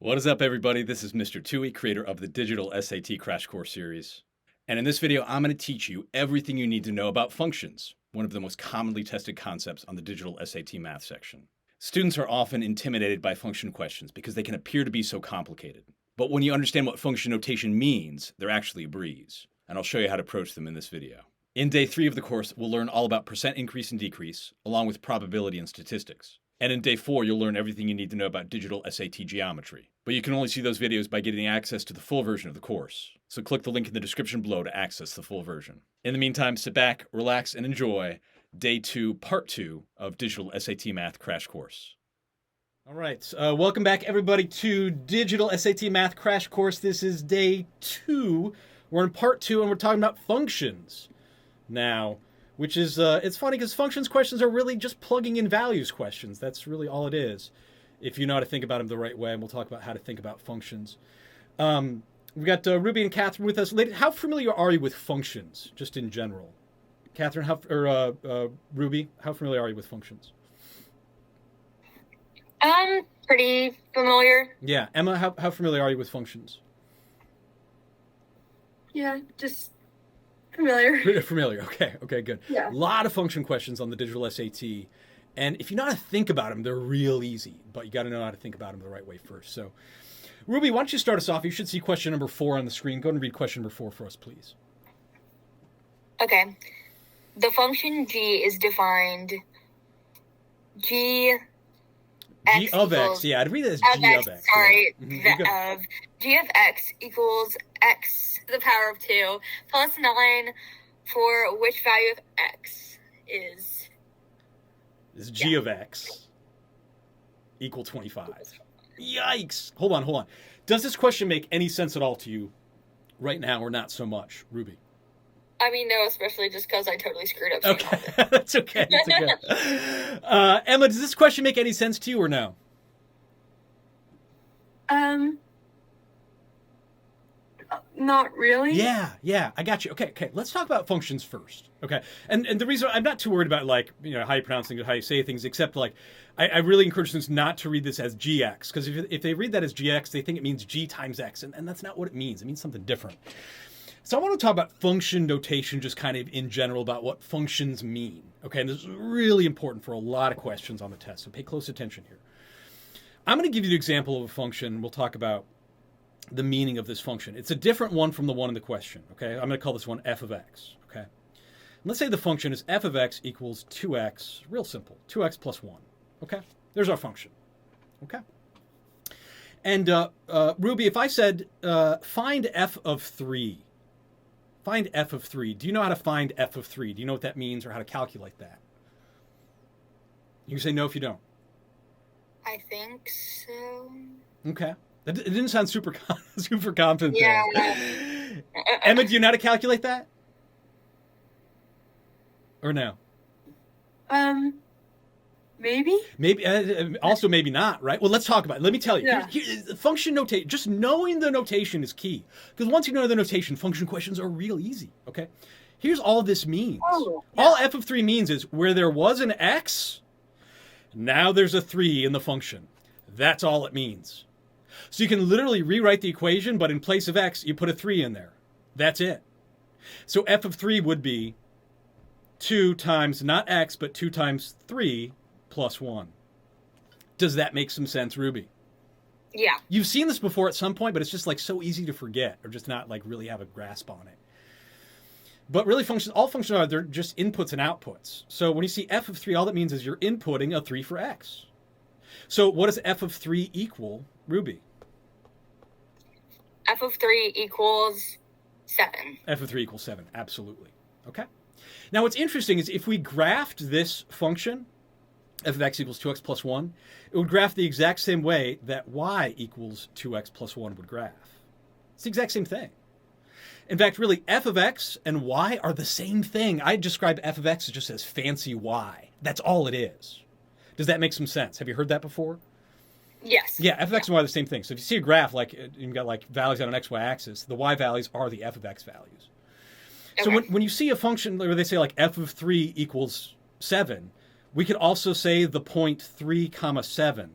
What is up, everybody? This is Mr. Tui, creator of the Digital SAT Crash Course series. And in this video, I'm going to teach you everything you need to know about functions, one of the most commonly tested concepts on the Digital SAT Math section. Students are often intimidated by function questions because they can appear to be so complicated. But when you understand what function notation means, they're actually a breeze. And I'll show you how to approach them in this video. In day 3 of the course, we'll learn all about percent increase and decrease, along with probability and statistics. And in day 4, you'll learn everything you need to know about digital SAT geometry. But you can only see those videos by getting access to the full version of the course. So click the link in the description below to access the full version. In the meantime, sit back, relax, and enjoy day 2, part 2 of Digital SAT Math Crash Course. All right, welcome back everybody to Digital SAT Math Crash Course. This is day 2. We're in part 2 and we're talking about functions now. Which is, it's funny because functions questions are really just plugging in values questions. That's really all it is, if you know how to think about them the right way. And we'll talk about how to think about functions. We've got Ruby and Catherine with us. How familiar are you with functions, just in general? Catherine, Ruby, how familiar are you with functions? Pretty familiar. Yeah. Emma, how familiar are you with functions? Yeah, just familiar. Familiar. Okay, good. Yeah. A lot of function questions on the digital SAT. And if you know how to think about them, they're real easy. But you got to know how to think about them the right way first. So, Ruby, why don't you start us off? You should see question number 4 on the screen. Go ahead and read question number 4 for us, please. Okay. The function g is defined g of equals, x. Yeah, I'd read it as of g x, of x. sorry. Yeah. Of g of x equals x to the power of 2 plus 9 for which value of x is... Is g of x equal 25. Yikes. Hold on. Does this question make any sense at all to you right now or not so much, Ruby? I mean, no, especially just because I totally screwed up. Okay, that's okay. Emma, does this question make any sense to you or no? Not really. Yeah, I got you. Okay, let's talk about functions first. Okay, and the reason I'm not too worried about how you pronounce things, how you say things, except I really encourage students not to read this as gx, because if they read that as gx, they think it means g times x, and that's not what it means. It means something different. So I want to talk about function notation just kind of in general about what functions mean. Okay, and this is really important for a lot of questions on the test, so pay close attention here. I'm going to give you the example of a function. We'll talk about the meaning of this function. It's a different one from the one in the question. Okay, I'm going to call this one f of x. Okay, and let's say the function is f of x equals 2x, real simple, 2x plus 1. Okay, there's our function. Okay. And Ruby, if I said find f of 3, find f of 3. Do you know how to find f of 3? Do you know what that means or how to calculate that? You can say no if you don't. I think so. Okay. It didn't sound super confident Yeah. there. Emma, do you know how to calculate that? Or no? Maybe? Maybe. Also, maybe not, right? Well, let's talk about it. Let me tell you. Yeah. Function notation, just knowing the notation is key. Because once you know the notation, function questions are real easy, okay? Here's all this means. Oh, yeah. All f of 3 means is where there was an x, now there's a 3 in the function. That's all it means. So you can literally rewrite the equation, but in place of x, you put a 3 in there. That's it. So f of 3 would be 2 times, not x, but 2 times 3 plus 1. Does that make some sense, Ruby? Yeah. You've seen this before at some point, but it's just so easy to forget or just not really have a grasp on it. But really all functions are, they're just inputs and outputs. So when you see f of 3, all that means is you're inputting a 3 for x. So what does f of 3 equal, Ruby? F of 3 equals 7. F of 3 equals 7, absolutely. Okay. Now what's interesting is if we graphed this function, f of x equals 2x plus 1, it would graph the exact same way that y equals 2x plus 1 would graph. It's the exact same thing. In fact, really, f of x and y are the same thing. I describe f of x just as fancy y. That's all it is. Does that make some sense? Have you heard that before? Yes. Yeah, f of x and y are the same thing. So if you see a graph, you've got values on an x, y axis, the y values are the f of x values. So when you see a function where they say f of 3 equals 7, we could also say the point 3 comma 7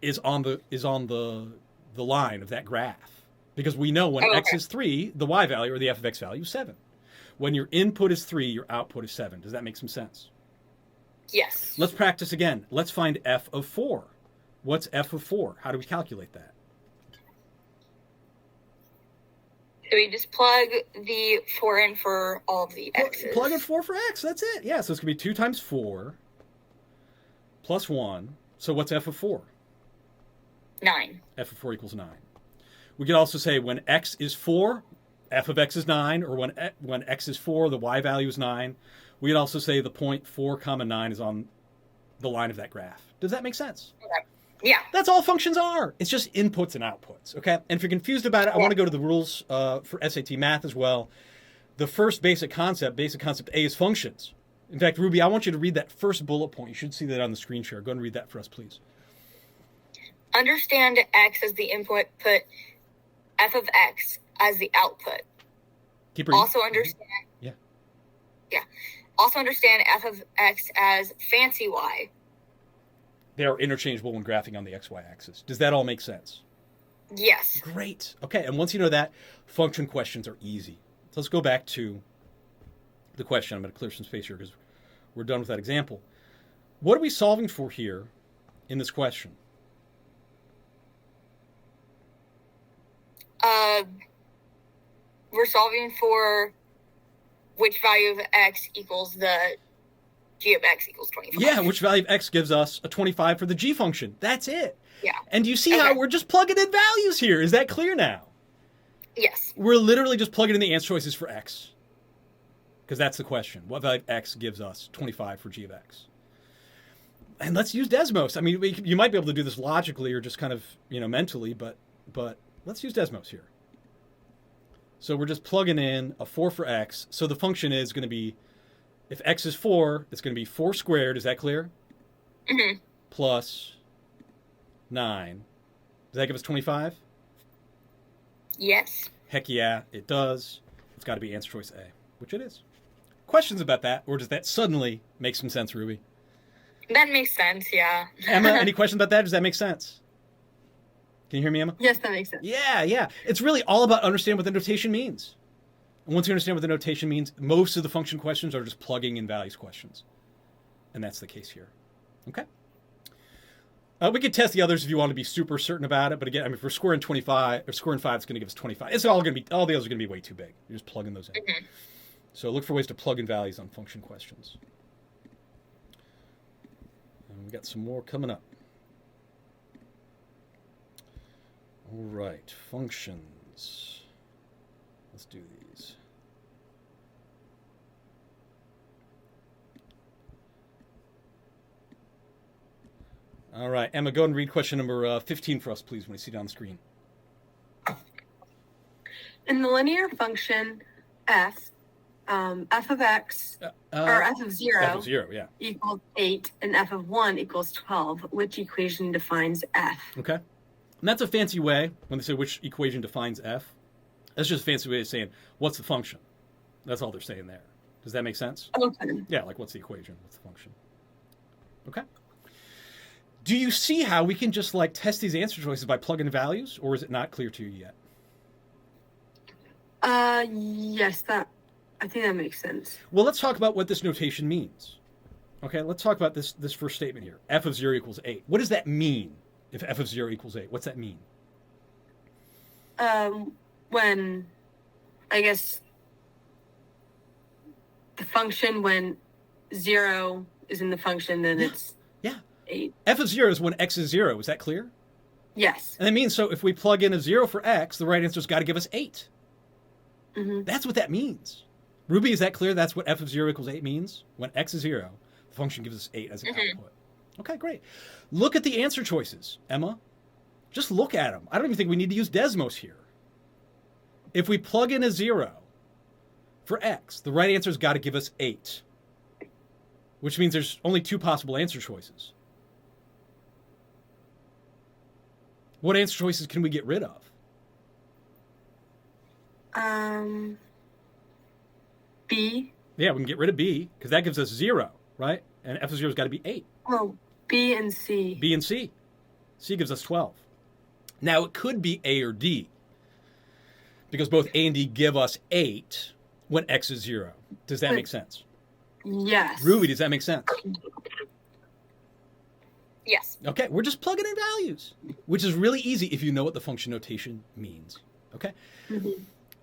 is on the line of that graph, because we know when x is 3, the y value or the f of x value is 7. When your input is 3, your output is 7. Does that make some sense? Yes. Let's practice again. Let's find f of 4. What's f of 4? How do we calculate that? So we just plug the 4 in for all of the x's. Plug in 4 for x. That's it. Yeah, so it's going to be 2 times 4 plus 1. So what's f of 4? 9. F of 4 equals 9. We could also say when x is 4, f of x is 9, or when x is 4, the y value is 9. We could also say the point 4, 9 is on the line of that graph. Does that make sense? Okay. Yeah. That's all functions are. It's just inputs and outputs, okay? And if you're confused about it, I want to go to the rules for SAT math as well. The first basic concept A, is functions. In fact, Ruby, I want you to read that first bullet point. You should see that on the screen share. Go ahead and read that for us, please. Understand x as the input, put f of x as the output. Keep reading. Also understand. Yeah. Yeah. Also understand f of x as fancy y. They are interchangeable when graphing on the xy axis. Does that all make sense? Yes. Great. Okay, and once you know that, function questions are easy. So let's go back to the question. I'm going to clear some space here because we're done with that example. What are we solving for here in this question? We're solving for which value of x equals the g of x equals 25. Yeah, which value of x gives us a 25 for the g function. That's it. Yeah. And do you see how we're just plugging in values here? Is that clear now? Yes. We're literally just plugging in the answer choices for x. Because that's the question. What value of x gives us 25 for g of x? And let's use Desmos. I mean, you might be able to do this logically or just kind of, mentally, but let's use Desmos here. So we're just plugging in a 4 for x. So the function is going to be, if x is 4, it's going to be 4 squared. Is that clear? Mm-hmm. Plus 9. Does that give us 25? Yes. Heck yeah, it does. It's got to be answer choice A, which it is. Questions about that, or does that suddenly make some sense, Ruby? That makes sense, yeah. Emma, any questions about that? Does that make sense? Can you hear me, Emma? Yes, that makes sense. Yeah. It's really all about understanding what the notation means. And once you understand what the notation means, most of the function questions are just plugging in values questions. And that's the case here. Okay? We could test the others if you want to be super certain about it. But again, if we're scoring 25, or scoring 5, it's going to give us 25. It's all going to be, all the others are going to be way too big. You're just plugging those in. Mm-hmm. So look for ways to plug in values on function questions. And we got some more coming up. All right, functions. Let's do these. All right, Emma, go ahead and read question number 15 for us, please, when you see it on the screen. In the linear function f, f of x, or f of 0, F of 0, yeah. equals 8, and f of 1 equals 12, which equation defines f? Okay. And that's a fancy way, when they say which equation defines f, that's just a fancy way of saying, what's the function? That's all they're saying there. Does that make sense? Okay. Yeah, like what's the equation? What's the function? Okay. Do you see how we can just test these answer choices by plugging values, or is it not clear to you yet? Yes, I think that makes sense. Well, let's talk about what this notation means. Okay, let's talk about this first statement here. F of 0 equals 8. What does that mean if f of 0 equals 8? What's that mean? When, I guess, the function, when 0 is in the function, then it's 8. F of 0 is when x is 0. Is that clear? Yes. And that means, so if we plug in a 0 for x, the right answer's got to give us 8. Mm-hmm. That's what that means. Ruby, is that clear? That's what f of 0 equals 8 means? When x is 0, the function gives us 8 as an output. Okay, great. Look at the answer choices, Emma. Just look at them. I don't even think we need to use Desmos here. If we plug in a 0 for x, the right answer's got to give us 8, which means there's only 2 possible answer choices. What answer choices can we get rid of? B. Yeah, we can get rid of B, because that gives us 0, right? And f of 0's got to be 8. Oh, B and C. B and C. C gives us 12. Now, it could be A or D, because both A and D give us 8 when X is 0. Does that make sense? Yes. Ruby, does that make sense? Yes. Okay, we're just plugging in values, which is really easy if you know what the function notation means. Okay? Mm-hmm.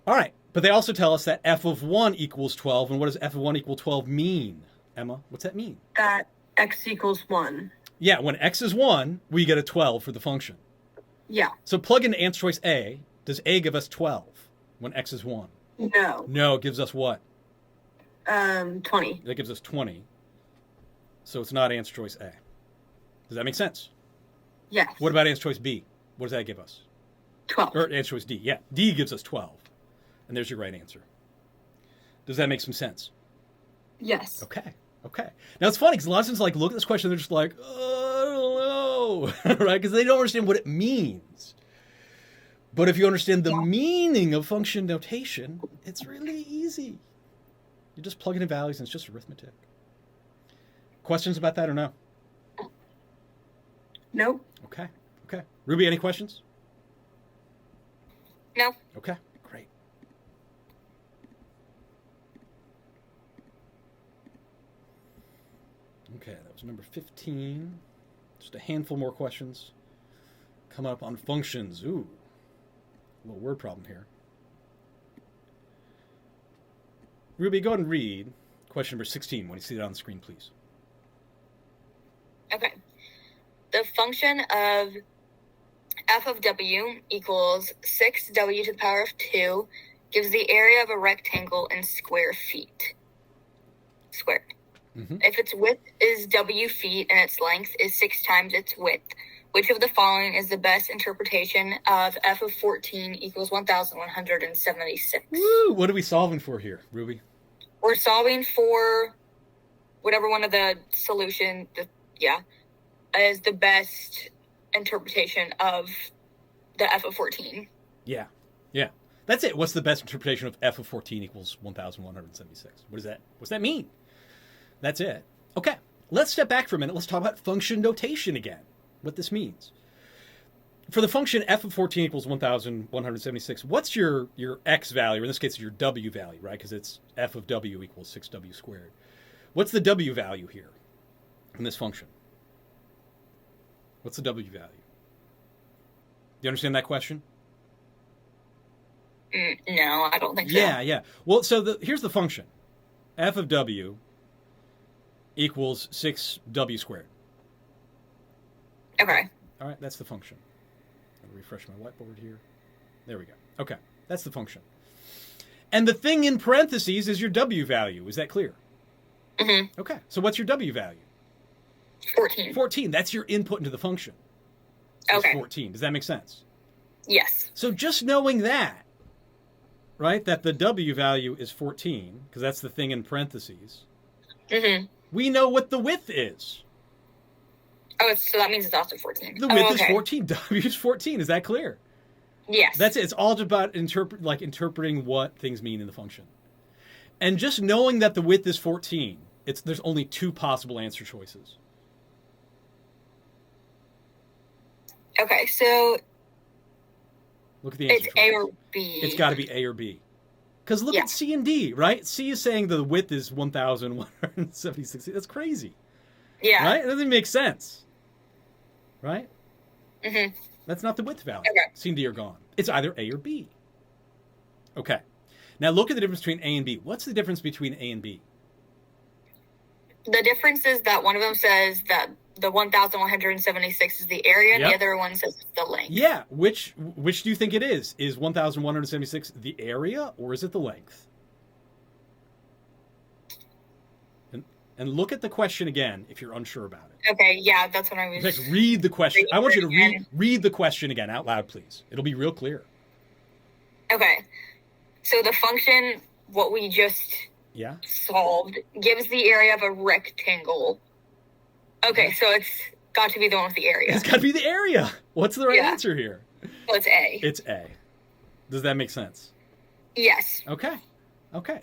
All right, but they also tell us that f of 1 equals 12, and what does f of 1 equal 12 mean? Emma, what's that mean? That X equals 1. Yeah, when X is 1, we get a 12 for the function. Yeah. So plug into answer choice A. Does A give us 12 when X is 1? No. No, it gives us what? 20. That gives us 20. So it's not answer choice A. Does that make sense? Yes. What about answer choice B? What does that give us? 12. Or answer choice D. Yeah, D gives us 12. And there's your right answer. Does that make some sense? Yes. Okay. Now it's funny because a lot of students look at this question, they're just like, oh, I don't know, right? Because they don't understand what it means. But if you understand the meaning of function notation, it's really easy. You just plug in values and it's just arithmetic. Questions about that or no? Nope. Okay. Ruby, any questions? No. Okay, great. Okay, that was number 15. Just a handful more questions. Coming up on functions. Ooh, a little word problem here. Ruby, go ahead and read question number 16 when you see it on the screen, please. Okay. The function of f of w equals 6w to the power of 2 gives the area of a rectangle in square feet. Squared. Mm-hmm. If its width is w feet and its length is 6 times its width, which of the following is the best interpretation of f of 14 equals 1,176? Woo! What are we solving for here, Ruby? We're solving for whatever one of the solution, is the best interpretation of the f of 14. Yeah. That's it. What's the best interpretation of f of 14 equals 1,176? What's that mean? That's it. Okay, let's step back for a minute. Let's talk about function notation again, what this means. For the function f of 14 equals 1,176, what's your x value? In this case, your w value, right? Because it's f of w equals 6w squared. What's the w value here in this function? What's the w value? Do you understand that question? No, I don't think so. Yeah. Well, so here's the function. F of w equals 6w squared. Okay. All right, that's the function. I'll refresh my whiteboard here. There we go. Okay, that's the function. And the thing in parentheses is your w value. Is that clear? Mm-hmm. Okay, so what's your w value? 14. 14. That's your input into the function. So Okay. 14. Does that make sense? Yes. So just knowing that, right, that the w value is 14, because that's the thing in parentheses, Mm-hmm. we know what the width is. Oh, so that means it's also 14. The width okay. is 14. W is 14. Is that clear? Yes. That's it. It's all about interpreting what things mean in the function. And just knowing that the width is 14, there's only 2 possible answer choices. Okay, so Look at the answer it's choices. A or B. It's got to be A or B. Because look Yeah. at C and D, right? C is saying the width is 1,176. That's crazy. Yeah. Right? It doesn't make sense. Right? Mm-hmm. That's not the width value. Okay. C and D are gone. It's either A or B. Okay. Now look at the difference between A and B. What's the difference between A and B? The difference is that one of them says that the 1,176 is the area, and Yep. the other one says the length. Yeah. Which do you think it is? Is 1,176 the area or is it the length? And look at the question again if you're unsure about it. Okay, yeah, that's what I In was. fact, read the question. Read I want you to it again. read the question again out loud, please. It'll be real clear. Okay, so the function, what we just Yeah? solved, gives the area of a rectangle. Okay, so it's got to be the one with the area. It's got to be the area. What's the right Yeah. answer here? So it's A. It's A. Does that make sense? Yes. Okay.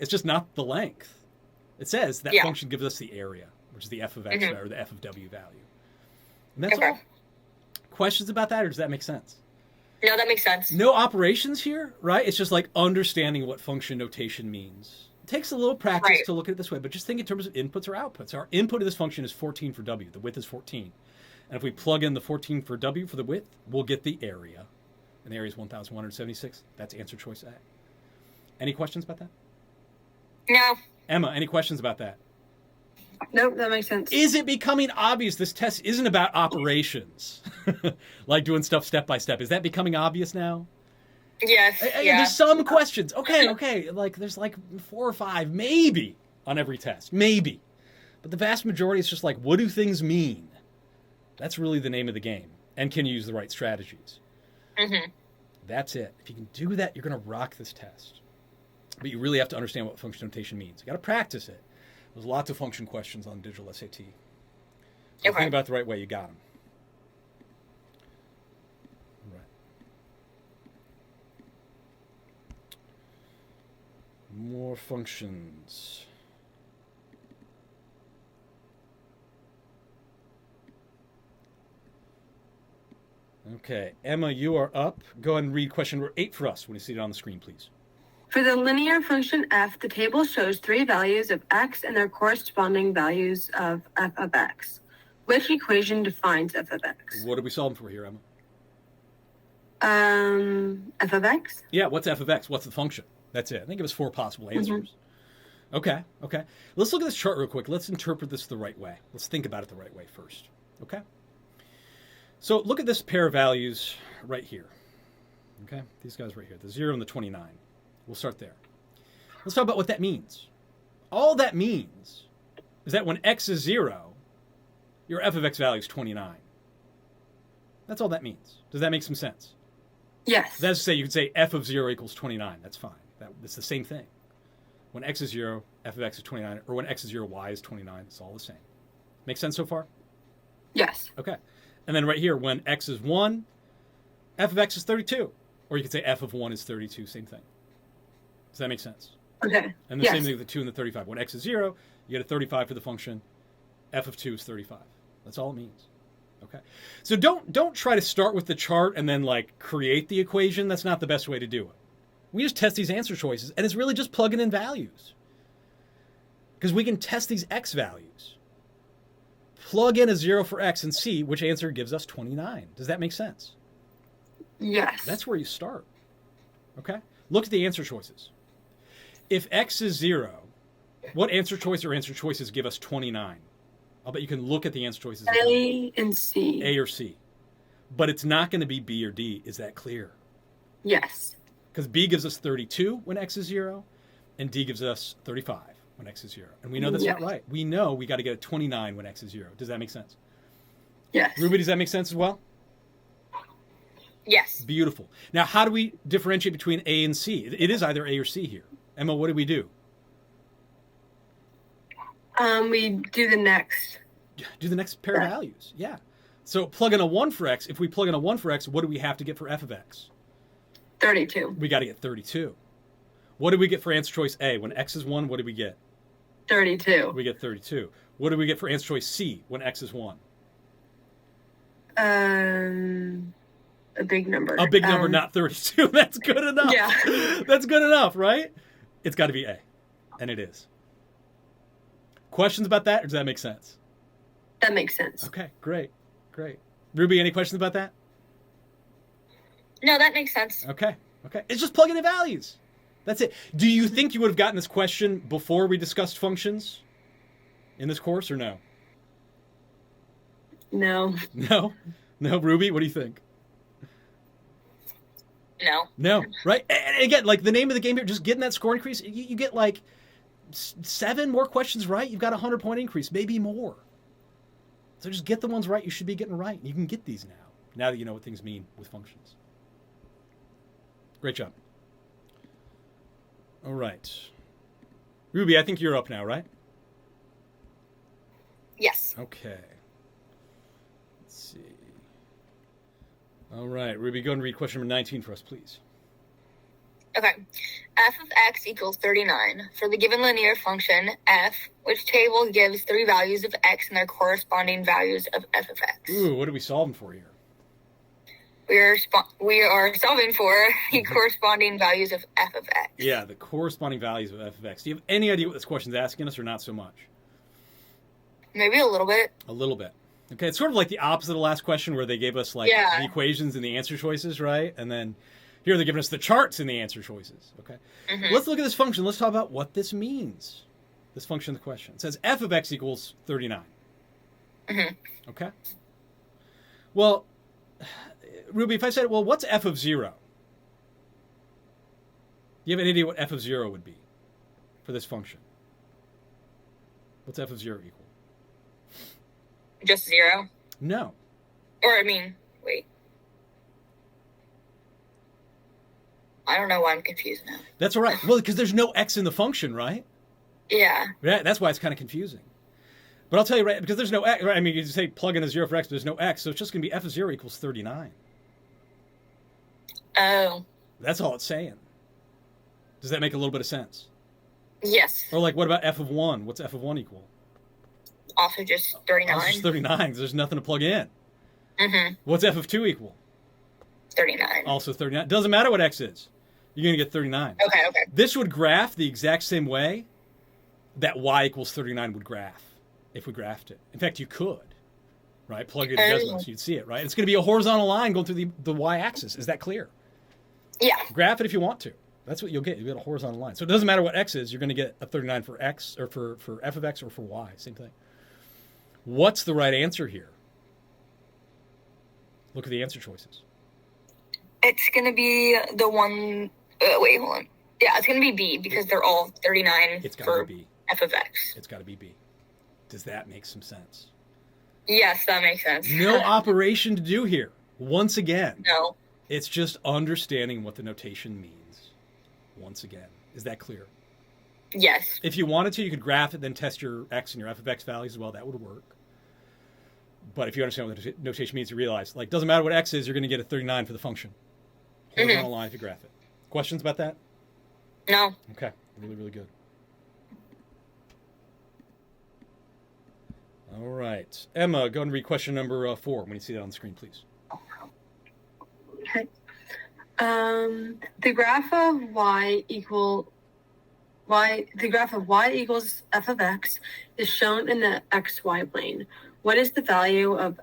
It's just not the length. It says that Yeah. function gives us the area, which is the f of x Mhm. or the f of w value. And that's Okay. all. Questions about that, or does that make sense? No, that makes sense. No operations here, right? It's just like understanding what function notation means. It takes a little practice to look at it this way, but just think in terms of inputs or outputs. Our input of this function is 14 for w. The width is 14. And if we plug in the 14 for w for the width, we'll get the area. And the area is 1,176. That's answer choice A. Any questions about that? No. Emma, any questions about that? Nope, that makes sense. Is it becoming obvious this test isn't about operations? Like doing stuff step by step. Is that becoming obvious now? Yes. Yeah. There's some questions. Okay. Like there's like 4 or 5, maybe, on every test. Maybe. But the vast majority is just like, what do things mean? That's really the name of the game. And can you use the right strategies? Mm-hmm. That's it. If you can do that, you're going to rock this test. But you really have to understand what function notation means. You got to practice it. There's lots of function questions on digital SAT. So think about it the right way, you got them. Right. More functions. Okay, Emma, you are up. Go ahead and read question number 8 for us when you see it on the screen, please. For the linear function f, the table shows 3 values of x and their corresponding values of f of x. Which equation defines f of x? What are we solving for here, Emma? F of x? Yeah, what's f of x? What's the function? That's it. I think it was 4 possible answers. Okay. Let's look at this chart real quick. Let's interpret this the right way. Let's think about it the right way first. Okay? So look at this pair of values right here. Okay? These guys right here, the 0 and the 29. We'll start there. Let's talk about what that means. All that means is that when x is 0, your f of x value is 29. That's all that means. Does that make some sense? Yes. That's to say, you could say f of 0 equals 29. That's fine. It's the same thing. When x is 0, f of x is 29. Or when x is 0, y is 29. It's all the same. Make sense so far? Yes. Okay. And then right here, when x is 1, f of x is 32. Or you could say f of 1 is 32. Same thing. Does that make sense? Okay. And the same thing with the 2 and the 35. When x is 0, you get a 35 for the function. F of 2 is 35. That's all it means. Okay. So don't try to start with the chart and then like create the equation. That's not the best way to do it. We just test these answer choices, and it's really just plugging in values. Because we can test these x values. Plug in a 0 for x and see which answer gives us 29. Does that make sense? Yes. That's where you start. Okay? Look at the answer choices. If x is 0, what answer choice or answer choices give us 29? I'll bet you can look at the answer choices. A and C. A or C. But it's not going to be B or D. Is that clear? Yes. Because B gives us 32 when x is 0, and D gives us 35 when x is 0. And we know that's not right. We know we got to get a 29 when x is 0. Does that make sense? Yes. Ruby, does that make sense as well? Yes. Beautiful. Now, how do we differentiate between A and C? It is either A or C here. Emma, what do we do? We do the next. Do the next pair of values. Yeah. So plug in a 1 for x. If we plug in a 1 for x, what do we have to get for f of x? 32. We got to get 32. What did we get for answer choice A? When x is 1, what did we get? 32. We get 32. What did we get for answer choice C when x is 1? A big number. A big number, not 32. That's good enough. Yeah. That's good enough, right? It's got to be A. And it is. Questions about that, or does that make sense? That makes sense. Okay, great. Ruby, any questions about that? No, that makes sense. Okay. It's just plugging in values. That's it. Do you think you would have gotten this question before we discussed functions in this course, or no? No. No, Ruby, what do you think? No, right? And again, like the name of the game here, just getting that score increase, you get like 7 more questions right, you've got a 100-point increase, maybe more. So just get the ones right you should be getting right. You can get these now that you know what things mean with functions. Great job. All right. Ruby, I think you're up now, right? Yes. Okay. Let's see. All right, Ruby, go and read question number 19 for us, please. Okay. F of x equals 39. For the given linear function, f, which table gives 3 values of x and their corresponding values of f of x? Ooh, what are we solving for here? we are solving for the corresponding values of f of x. Yeah, the corresponding values of f of x. Do you have any idea what this question's asking us or not so much? Maybe a little bit. A little bit. Okay, it's sort of like the opposite of the last question where they gave us like Yeah. the equations and the answer choices, right? And then here they're giving us the charts and the answer choices. Okay. Let's look at this function. Let's talk about what this means. This function in the question. It says f of x equals 39. Okay. Well, Ruby, if I said, well, what's f of 0? Do you have any idea what f of 0 would be for this function? What's f of 0 equal? Just 0? No. Or, I mean, wait. I don't know why I'm confused now. That's all right. Well, because there's no x in the function, right? Yeah. Yeah, that's why it's kind of confusing. But I'll tell you, right, because there's no x, right? I mean, you say plug in a 0 for x, but there's no x, so it's just going to be f of 0 equals 39. Oh. That's all it's saying. Does that make a little bit of sense? Yes. Or like, what about f of 1? What's f of 1 equal? Also just 39. It's just 39, because there's nothing to plug in. Mm-hmm. What's f of 2 equal? 39. Also 39. Doesn't matter what x is. You're going to get 39. Okay. This would graph the exact same way that y equals 39 would graph if we graphed it. In fact, you could, right? Plug it in Desmos, so you'd see it, right? It's going to be a horizontal line going through the y-axis. Is that clear? Yeah. Graph it if you want to. That's what you'll get. You'll get a horizontal line. So it doesn't matter what x is. You're going to get a 39 for x, or for f of x, or for y. Same thing. What's the right answer here? Look at the answer choices. It's going to be the one... wait, hold on. Yeah, it's going to be B because they're all 39 It's got for to be B. f of x. It's got to be B. Does that make some sense? Yes, that makes sense. No operation to do here. Once again, No. it's just understanding what the notation means. Once again. Is that clear? Yes. If you wanted to, you could graph it, then test your x and your f of x values as well. That would work. But if you understand what the notation means, you realize, like, doesn't matter what x is, you're going to get a 39 for the function. Horizontal line if you graph it. Questions about that? No. Okay. Really, really good. All right. Emma, go and read question number 4 when you see that on the screen, please. Okay. The graph of y equals f of x is shown in the xy plane. What is the value of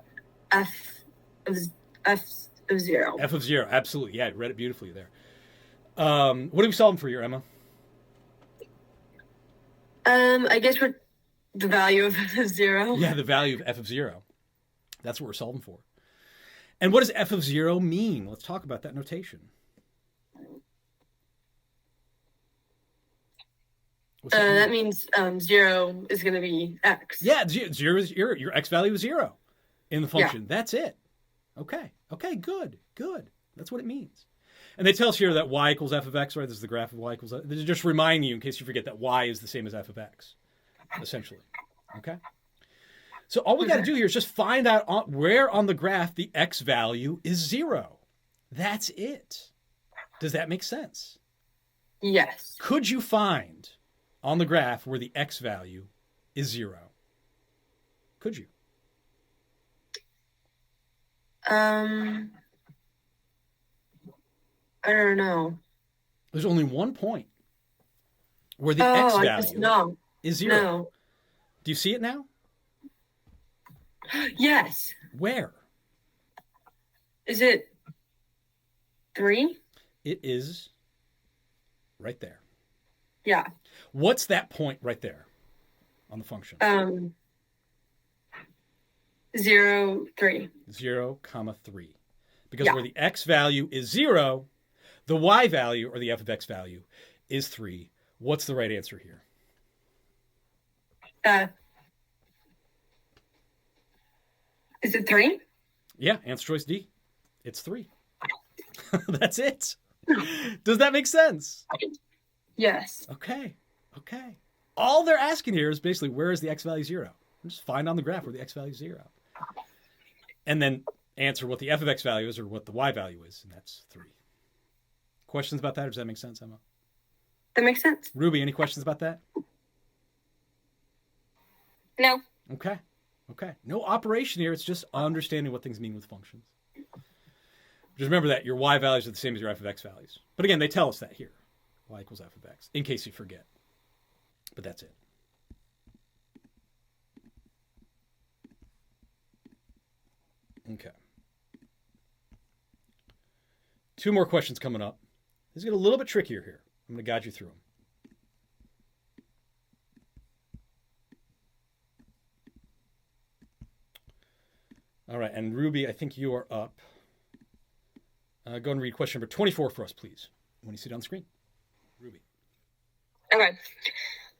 f of 0? F of 0, absolutely. Yeah, I read it beautifully there. What are we solving for here, Emma? I guess we're the value of 0. Yeah, the value of f of 0. That's what we're solving for. And what does f of 0 mean? Let's talk about that notation. That means 0 is going to be x. Yeah, 0 is your x value is 0 in the function. Yeah. That's it. Okay, good. That's what it means. And they tell us here that y equals f of x, right? This is the graph of y equals f. This just remind you in case you forget that y is the same as f of x, essentially. Okay? So all we got to do here is just find out where on the graph the x value is 0. That's it. Does that make sense? Yes. Could you find on the graph where the x value is 0? Could you? I don't know. There's only one point where the x value is 0. No. Do you see it now? Yes. Where? Is it 3? It is right there. Yeah. What's that point right there on the function? 0, 3. 0, 3. Because where the x value is 0, the y value, or the f of x value, is 3. What's the right answer here? Is it 3? Yeah, answer choice D. It's 3. That's it. Does that make sense? Yes. Okay. All they're asking here is basically, where is the x value 0? Just find on the graph where the x value is 0. And then answer what the f of x value is or what the y value is, and that's 3. Questions about that, or does that make sense, Emma? That makes sense. Ruby, any questions about that? No. Okay. No operation here. It's just understanding what things mean with functions. Just remember that your y values are the same as your f of x values. But again, they tell us that here. Y equals f of x, in case you forget. But that's it. Okay. 2 more questions coming up. This is getting a little bit trickier here. I'm going to guide you through them. All right, and Ruby, I think you are up. Go and read question number 24 for us, please, when you see it on the screen. Ruby. Okay.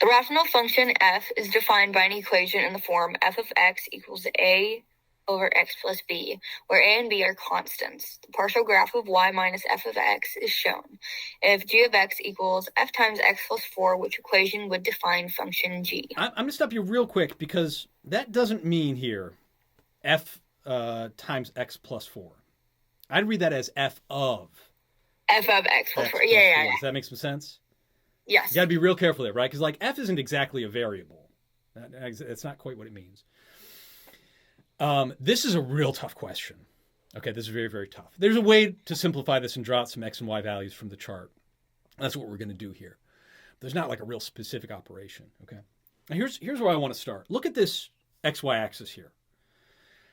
The rational function f is defined by an equation in the form f of x equals a over x plus b, where a and b are constants. The partial graph of y minus f of x is shown. If g of x equals f times x plus 4, which equation would define function g? I'm going to stop you real quick because that doesn't mean here f times x plus 4. I'd read that as f of x plus 4. Yeah. Does that make some sense? Yes. You got to be real careful there, right? Because like f isn't exactly a variable. That's not quite what it means. This is a real tough question. Okay, this is very, very tough. There's a way to simplify this and draw out some x and y values from the chart. That's what we're going to do here. There's not like a real specific operation. Okay. Now here's where I want to start. Look at this xy axis here.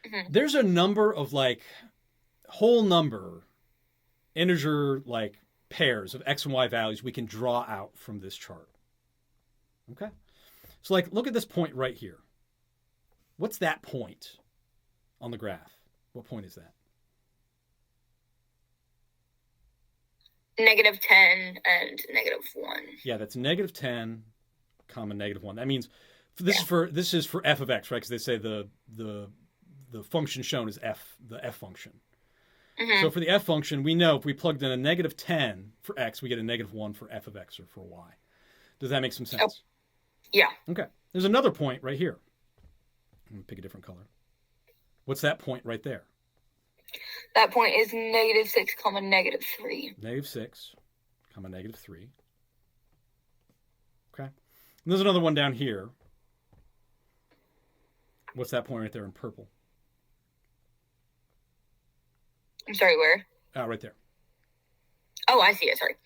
Mm-hmm. There's a number of like whole number integer like pairs of x and y values we can draw out from this chart. Okay? So like look at this point right here. What's that point on the graph? What point is that? -10 and -1. Yeah, that's -10, comma -1. That means this is for f of x, right? Because they say the function shown is the f function. Mm-hmm. So for the f function, we know if we plugged in a -10 for x, we get a -1 for f of x or for y. Does that make some sense? Oh. Yeah. Okay. There's another point right here. I'm going to pick a different color. What's that point right there? That point is -6, comma -3. -6, comma -3. Okay. And there's another one down here. What's that point right there in purple? I'm sorry, where? Right there. Oh, I see it. Sorry.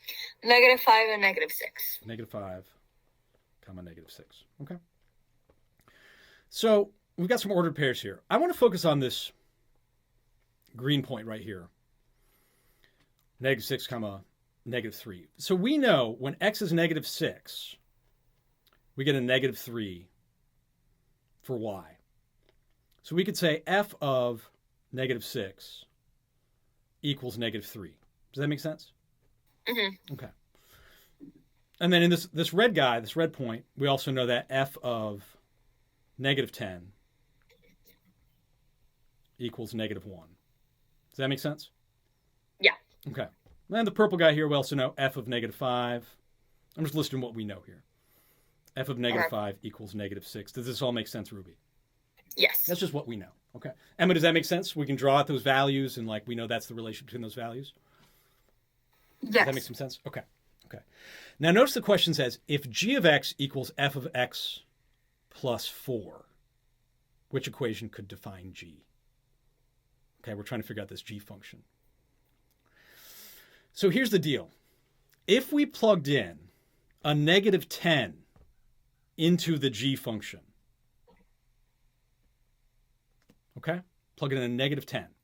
-5 and -6. -5, comma -6. Okay. So we've got some ordered pairs here. I want to focus on this green point right here. -6, comma -3. So we know when x is -6, we get a -3 for y. So we could say f of -6 equals -3. Does that make sense? Mm-hmm. Okay. And then in this red guy, this red point, we also know that f of -10 equals -1. Does that make sense? Yeah. Okay. And the purple guy here, we also know f of -5. I'm just listing what we know here. F of -5 equals -6. Does this all make sense, Ruby? Yes. That's just what we know. Okay. Emma, does that make sense? We can draw out those values and like we know that's the relation between those values? Yes. Does that make some sense? Okay. Okay. Now notice the question says, if g of x equals f of x plus 4, which equation could define g? Okay, we're trying to figure out this g function. So here's the deal. If we plugged in a -10 into the g function, okay, plug in a -10.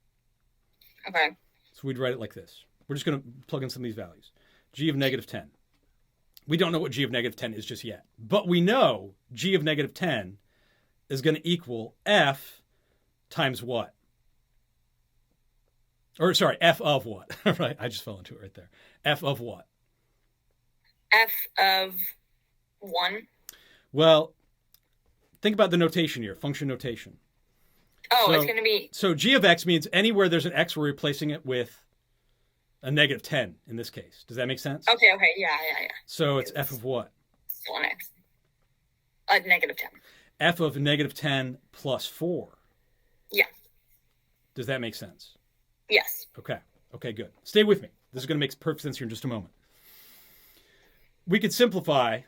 Okay. So we'd write it like this. We're just going to plug in some of these values. G of -10. We don't know what g of -10 is just yet, but we know g of -10 is going to equal f times what? Or sorry, f of what? Right, I just fell into it right there. F of what? F of 1. Well, think about the notation here, function notation. Oh, so, it's going to be... So g of x means anywhere there's an x, we're replacing it with a -10 in this case. Does that make sense? Okay, yeah. So it's f of what? 1x. -10. F of -10 plus 4. Yeah. Does that make sense? Yes. Okay, good. Stay with me. This is going to make perfect sense here in just a moment. We could simplify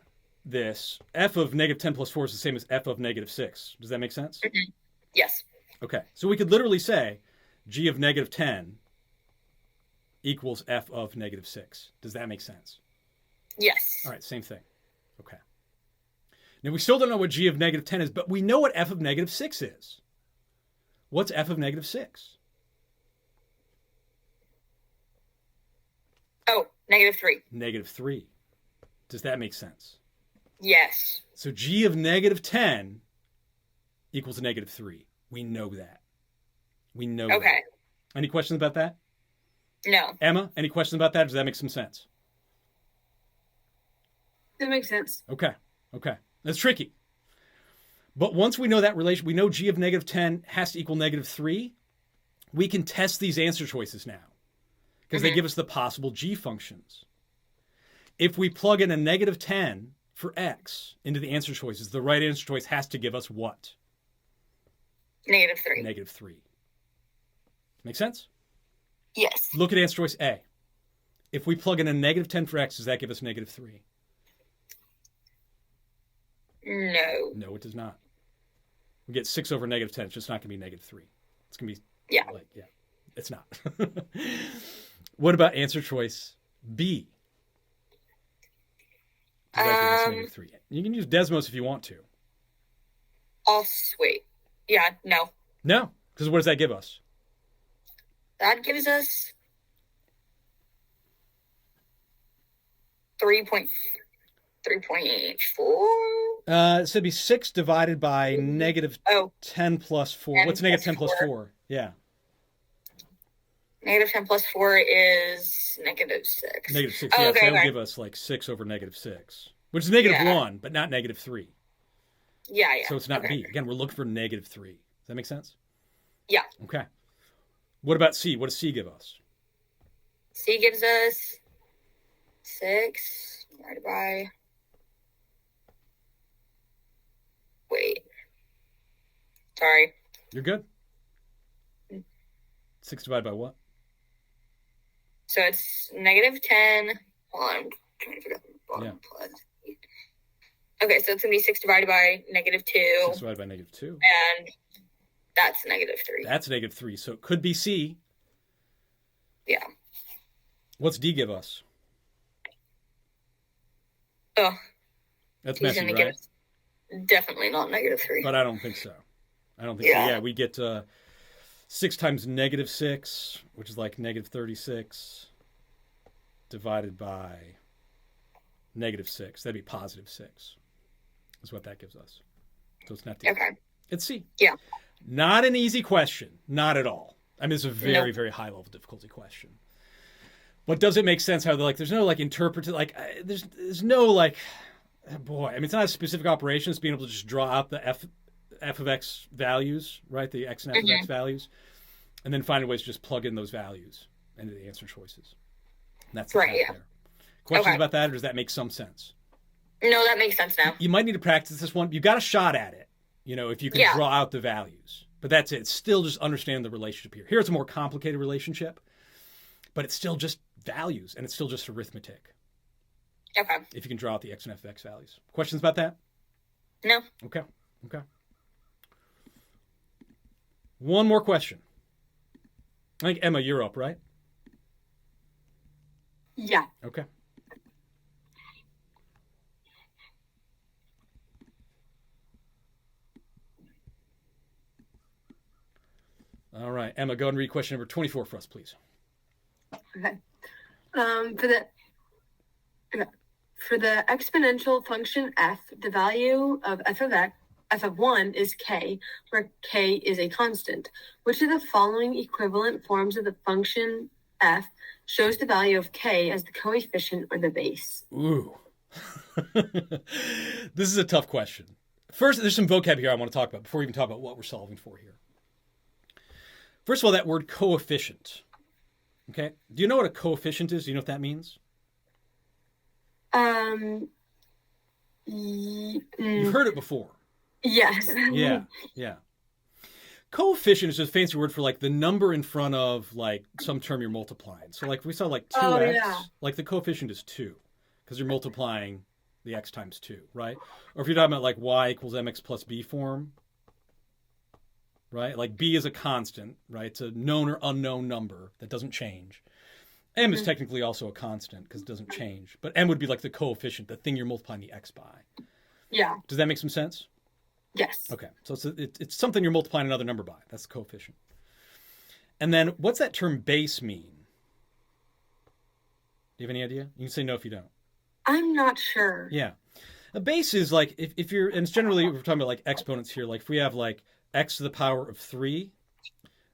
this. F of -10 plus 4 is the same as f of -6. Does that make sense? Mm-hmm. Yes. Okay, so we could literally say g of -10 equals f of negative 6. Does that make sense? Yes. All right, same thing. Okay. Now, we still don't know what g of negative 10 is, but we know what f of negative 6 is. What's f of negative 6? Oh, negative 3. Negative 3. Does that make sense? Yes. So g of negative 10 equals negative 3. We know that. We know that. Okay. Any questions about that? No. Emma, any questions about that? Does that make some sense? That makes sense. Okay. That's tricky. But once we know that relation, we know g of negative 10 has to equal negative 3. We can test these answer choices now because they give us the possible g functions. If we plug in a negative 10 for x into the answer choices, the right answer choice has to give us what? Negative 3. Negative 3. Make sense? Yes. Look at answer choice A. If we plug in a negative 10 for x, does that give us negative 3? No. No, it does not. We get 6 over negative 10. It's just not going to be negative 3. It's going to be, it's not. What about answer choice B? Does that give us negative 3? You can use Desmos if you want to. Wait. Yeah, no. No, because what does that give us? That gives us 3.4. It should be 6 divided by negative 10 plus 4. 10 What's negative 10 plus plus 4? 4? Yeah. Negative 10 plus 4 is negative 6. Negative 6. Oh, Yeah, okay, so that would okay. give us like 6 over negative 6, which is negative Yeah. 1, but not negative 3. Yeah. So it's not okay. B. Again, we're looking for negative 3. Does that make sense? Yeah. Okay. What about C? What does C give us? C gives us 6 divided by... Wait. Sorry. You're good. 6 divided by what? So it's negative 10. Hold on, I'm trying to figure out the bottom plus. Okay, so it's going to be 6 divided by negative 2. 6 divided by negative 2. And that's negative 3. That's negative 3. So it could be C. Yeah. What's D give us? Oh, That's he's messy, going to give right? us definitely not negative 3. But I don't think so. I don't think so. Yeah. Yeah, we get 6 times negative 6, which is like negative 36, divided by negative 6. That'd be positive 6, is what that gives us. So it's not D. Okay. It's C. Yeah. Not an easy question. Not at all. I mean, it's a very, Nope. very high level difficulty question. But does it make sense how they're like, there's no like interpretive, like, there's no like, boy, I mean, it's not a specific operation. It's being able to just draw out the f of x values, right? The x and f of x values, and then find a way to just plug in those values into the answer choices. And that's the Right, path yeah. there. Questions Okay. about that, or does that make some sense? No, that makes sense now. You might need to practice this one. You got a shot at it, you know, if you can Yeah. draw out the values. But that's it. It's still just understanding the relationship here. Here it's a more complicated relationship, but it's still just values, and it's still just arithmetic. Okay. If you can draw out the x and f of x values. Questions about that? No. Okay. One more question. I think, Emma, you're up, right? Yeah. Okay. All right. Emma, go ahead and read question number 24 for us, please. Okay. For the exponential function f, the value of f of 1 is k, where k is a constant. Which of the following equivalent forms of the function f shows the value of k as the coefficient or the base? Ooh. This is a tough question. First, there's some vocab here I want to talk about before we even talk about what we're solving for here. First of all, that word coefficient. Okay. Do you know what a coefficient is? Do you know what that means? You've heard it before. Yes. Yeah. Coefficient is just a fancy word for like the number in front of like some term you're multiplying. So like we saw like 2x, like the coefficient is 2 because you're multiplying the x times 2, right? Or if you're talking about like y equals mx plus b form, right? Like b is a constant, right? It's a known or unknown number that doesn't change. M is technically also a constant because it doesn't change. But M would be like the coefficient, the thing you're multiplying the x by. Yeah. Does that make some sense? Yes. Okay. So it's something you're multiplying another number by. That's the coefficient. And then what's that term base mean? Do you have any idea? You can say no if you don't. I'm not sure. Yeah. A base is like, if you're, and it's generally, we're talking about like exponents here. Like if we have like x to the power of 3,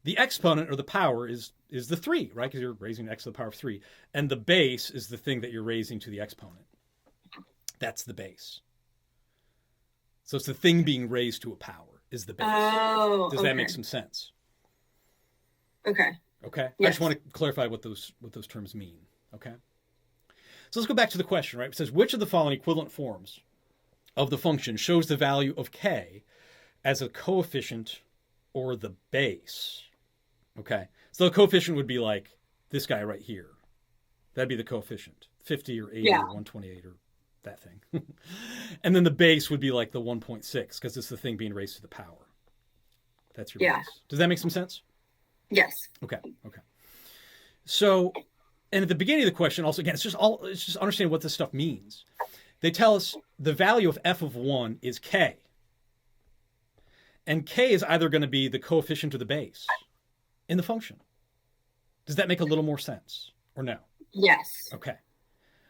the exponent or the power is the 3, right? Because you're raising x to the power of 3. And the base is the thing that you're raising to the exponent. That's the base. So it's the thing being raised to a power is the base. Oh, Does that make some sense? Okay. Okay. Yes. I just want to clarify what those terms mean. Okay. So let's go back to the question, right? It says, which of the following equivalent forms of the function shows the value of k as a coefficient or the base? Okay. So the coefficient would be like this guy right here. That'd be the coefficient, 50 or 80 or 128 or that thing. And then the base would be like the 1.6 because it's the thing being raised to the power. That's your base. Does that make some sense? Yes. Okay. So, and at the beginning of the question, also, again, it's just understanding what this stuff means. They tell us the value of f of 1 is k. And k is either going to be the coefficient or the base in the function. Does that make a little more sense or no? Yes. Okay.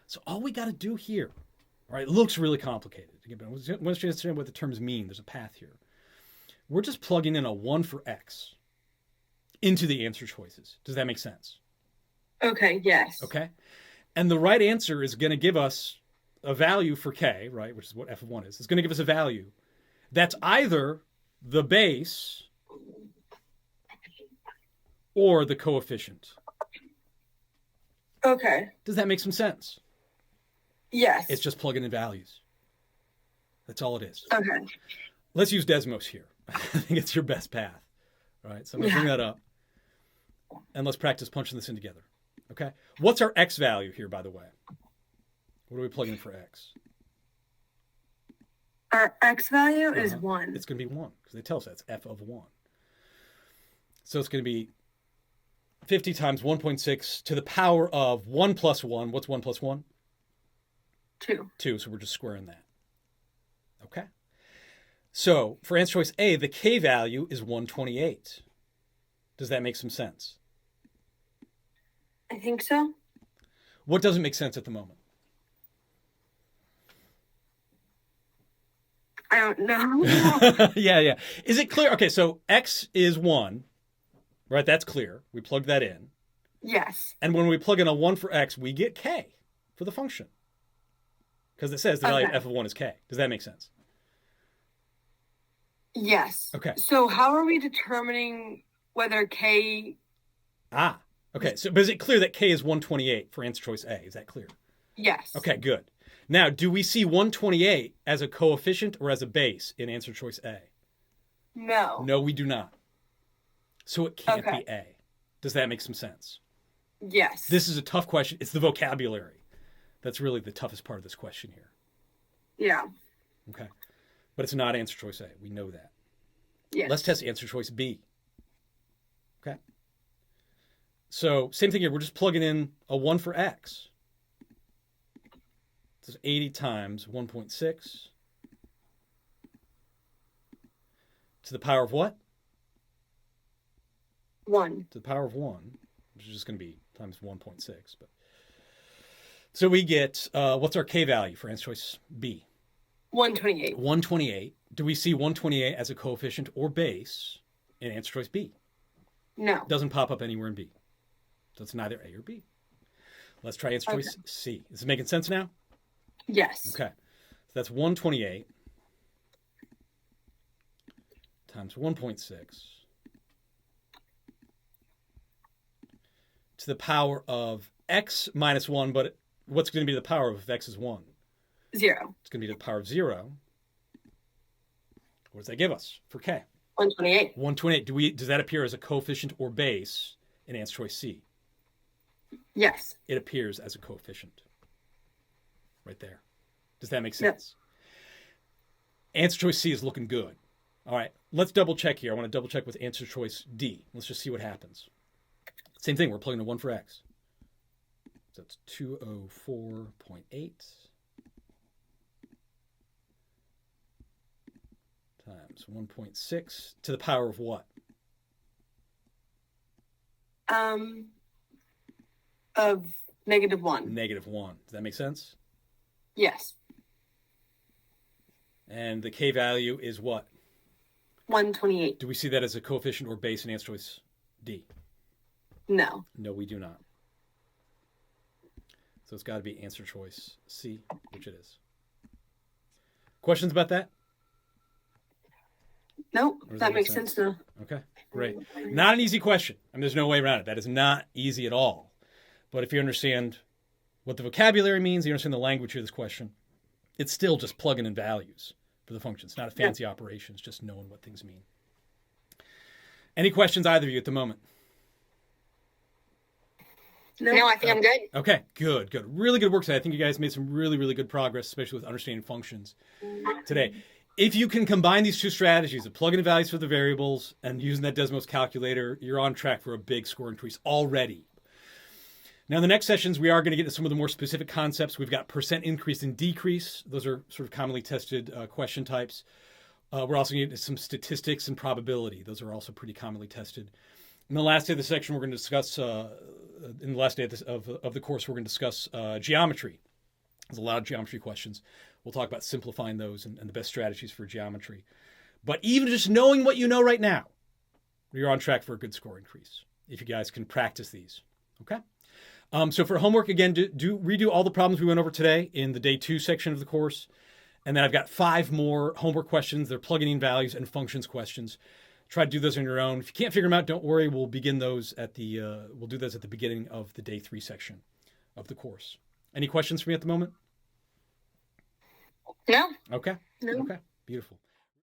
So all we got to do here, all right, it looks really complicated. Once you understand what the terms mean, there's a path here. We're just plugging in a 1 for x into the answer choices. Does that make sense? Okay, yes. Okay. And the right answer is going to give us a value for k, right, which is what f of 1 is. It's going to give us a value that's either the base or the coefficient. Okay. Does that make some sense? Yes. It's just plugging in values. That's all it is. Okay. Let's use Desmos here. I think it's your best path. All right, so I'm going to bring that up. And let's practice punching this in together. Okay? What's our x value here, by the way? What are we plugging in for x? Our x value is 1. It's going to be 1 because they tell us that's f of 1. So it's going to be 50 times 1.6 to the power of 1 plus 1. What's 1 plus 1? 2. 2, so we're just squaring that. Okay? So for answer choice A, the k value is 128. Does that make some sense? I think so. What doesn't make sense at the moment? I don't know. Yeah. Is it clear? Okay, so x is 1, right? That's clear. We plug that in. Yes. And when we plug in a 1 for x, we get k for the function. Because it says the value of f of 1 is k. Does that make sense? Yes. Okay. So how are we determining whether k... Okay. So, but is it clear that k is 128 for answer choice A? Is that clear? Yes. Okay, good. Now, do we see 128 as a coefficient or as a base in answer choice A? No. No, we do not. So it can't be A. Does that make some sense? Yes. This is a tough question. It's the vocabulary that's really the toughest part of this question here. Yeah. Okay. But it's not answer choice A. We know that. Yes. Let's test answer choice B. Okay. So same thing here. We're just plugging in a 1 for x. This is 80 times 1.6 to the power of what? 1. To the power of 1, which is just going to be times 1.6. But so we get, what's our k value for answer choice B? 128. 128. Do we see 128 as a coefficient or base in answer choice B? No. Doesn't pop up anywhere in B. So it's neither A or B. Let's try answer choice C. Is it making sense now? Yes. Okay. So that's 128 times 1.6 to the power of x minus 1, but what's going to be the power of if x is 1? 0. It's going to be the power of 0. What does that give us for k? 128. 128. Does that appear as a coefficient or base in answer choice C? Yes. It appears as a coefficient. Right there. Does that make sense? Yep. Answer choice C is looking good. All right, let's double check here. I want to double check with answer choice D. Let's just see what happens. Same thing, we're plugging in 1 for x. So it's 204.8 times 1.6 to the power of what? Of -1. -1. Does that make sense? Yes. And the K value is what? 128. Do we see that as a coefficient or base in answer choice D? No. No, we do not. So it's got to be answer choice C, which it is. Questions about that? Nope. Or does That make makes sense now. Okay, great. Not an easy question. I mean, there's no way around it. That is not easy at all. But if you understand what the vocabulary means, you understand the language of this question, it's still just plugging in values for the function. It's not a fancy operation. It's just knowing what things mean. Any questions, either of you, at the moment? No, I think I'm good. Okay, good. Really good work today. I think you guys made some really, really good progress, especially with understanding functions today. If you can combine these two strategies of plugging in values for the variables and using that Desmos calculator, you're on track for a big score increase already. Now, in the next sessions, we are going to get into some of the more specific concepts. We've got percent increase and decrease. Those are sort of commonly tested question types. We're also going to get into some statistics and probability. Those are also pretty commonly tested. In the last day of the section, we're going to discuss, in the last day of the course, we're going to discuss geometry. There's a lot of geometry questions. We'll talk about simplifying those and the best strategies for geometry. But even just knowing what you know right now, you're on track for a good score increase if you guys can practice these. Okay? So for homework, again, do redo all the problems we went over today in the day 2 section of the course. And then I've got 5 more homework questions. They're plugging in values and functions questions. Try to do those on your own. If you can't figure them out, don't worry. We'll begin those we'll do those at the beginning of the day 3 section of the course. Any questions for me at the moment? No. Okay. No. Okay. Beautiful.